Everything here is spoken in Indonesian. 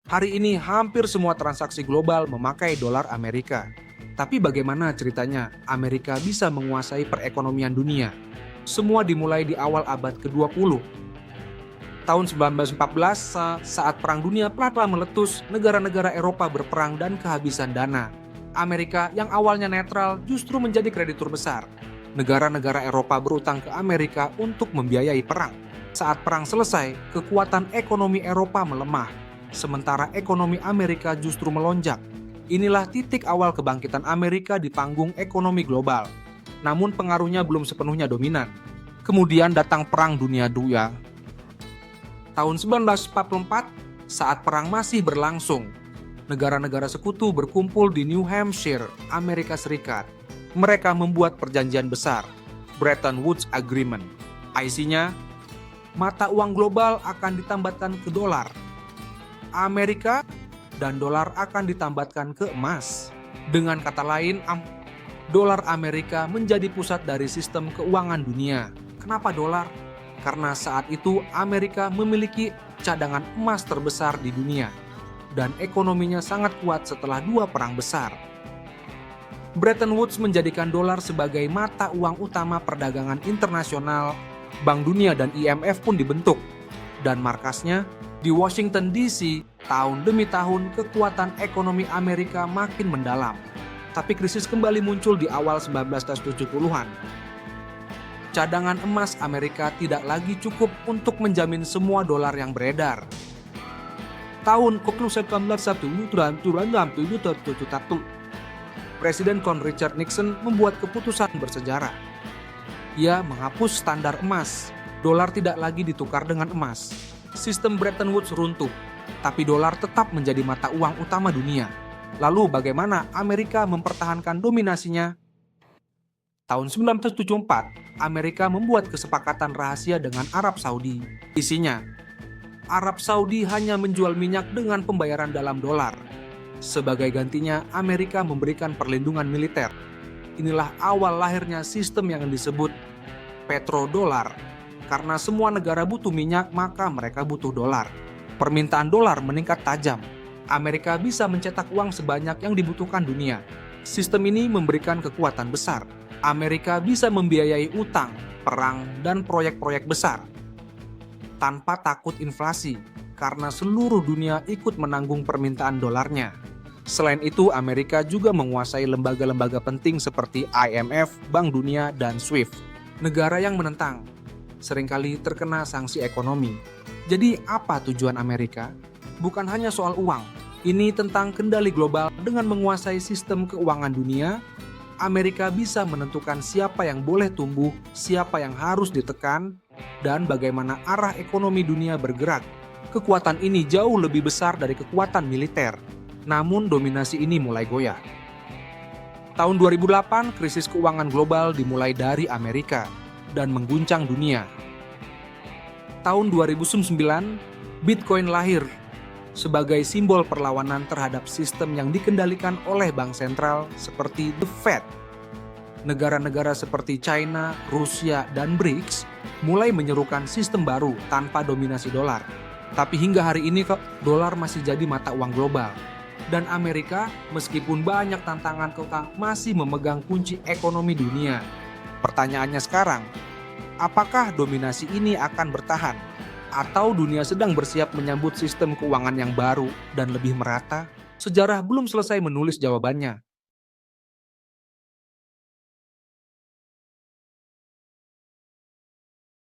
Hari ini hampir semua transaksi global memakai dolar Amerika. Tapi bagaimana ceritanya Amerika bisa menguasai perekonomian dunia? Semua dimulai di awal abad ke-20. Tahun 1914, saat Perang Dunia pelan-pelan meletus, negara-negara Eropa berperang dan kehabisan dana. Amerika yang awalnya netral justru menjadi kreditur besar. Negara-negara Eropa berutang ke Amerika untuk membiayai perang. Saat perang selesai, kekuatan ekonomi Eropa melemah, sementara ekonomi Amerika justru melonjak. Inilah titik awal kebangkitan Amerika di panggung ekonomi global. Namun pengaruhnya belum sepenuhnya dominan. Kemudian datang Perang Dunia II. Tahun 1944, saat perang masih berlangsung, negara-negara sekutu berkumpul di New Hampshire, Amerika Serikat. Mereka membuat perjanjian besar, Bretton Woods Agreement. Isinya, mata uang global akan ditambatkan ke dolar. Amerika dan dolar akan ditambatkan ke emas. Dengan kata lain, dolar Amerika menjadi pusat dari sistem keuangan dunia. Kenapa dolar? Karena saat itu Amerika memiliki cadangan emas terbesar di dunia dan ekonominya sangat kuat setelah 2 perang besar. Bretton Woods menjadikan dolar sebagai mata uang utama perdagangan internasional. Bank Dunia dan IMF pun dibentuk dan markasnya di Washington DC. Tahun demi tahun kekuatan ekonomi Amerika makin mendalam. Tapi krisis kembali muncul di awal 1970-an. Cadangan emas Amerika tidak lagi cukup untuk menjamin semua dolar yang beredar. Tahun Presiden Con Richard Nixon membuat keputusan bersejarah. Ia menghapus standar emas. Dolar tidak lagi ditukar dengan emas. Sistem Bretton Woods runtuh, tapi dolar tetap menjadi mata uang utama dunia. Lalu bagaimana Amerika mempertahankan dominasinya? Tahun 1974, Amerika membuat kesepakatan rahasia dengan Arab Saudi. Isinya, Arab Saudi hanya menjual minyak dengan pembayaran dalam dolar. Sebagai gantinya, Amerika memberikan perlindungan militer. Inilah awal lahirnya sistem yang disebut petrodolar. Karena semua negara butuh minyak, maka mereka butuh dolar. Permintaan dolar meningkat tajam. Amerika bisa mencetak uang sebanyak yang dibutuhkan dunia. Sistem ini memberikan kekuatan besar. Amerika bisa membiayai utang, perang, dan proyek-proyek besar tanpa takut inflasi karena seluruh dunia ikut menanggung permintaan dolarnya. Selain itu, Amerika juga menguasai lembaga-lembaga penting seperti IMF, Bank Dunia, dan SWIFT. Negara yang menentang seringkali terkena sanksi ekonomi. Jadi apa tujuan Amerika? Bukan hanya soal uang. Ini tentang kendali global. Dengan menguasai sistem keuangan dunia, Amerika bisa menentukan siapa yang boleh tumbuh, siapa yang harus ditekan, dan bagaimana arah ekonomi dunia bergerak. Kekuatan ini jauh lebih besar dari kekuatan militer. Namun dominasi ini mulai goyah. Tahun 2008, krisis keuangan global dimulai dari Amerika dan mengguncang dunia. Tahun 2009, Bitcoin lahir sebagai simbol perlawanan terhadap sistem yang dikendalikan oleh bank sentral seperti The Fed. Negara-negara seperti China, Rusia, dan BRICS mulai menyerukan sistem baru tanpa dominasi dolar. Tapi hingga hari ini dolar masih jadi mata uang global. Dan Amerika, meskipun banyak tantangan masih memegang kunci ekonomi dunia. Pertanyaannya sekarang, apakah dominasi ini akan bertahan? Atau dunia sedang bersiap menyambut sistem keuangan yang baru dan lebih merata? Sejarah belum selesai menulis jawabannya.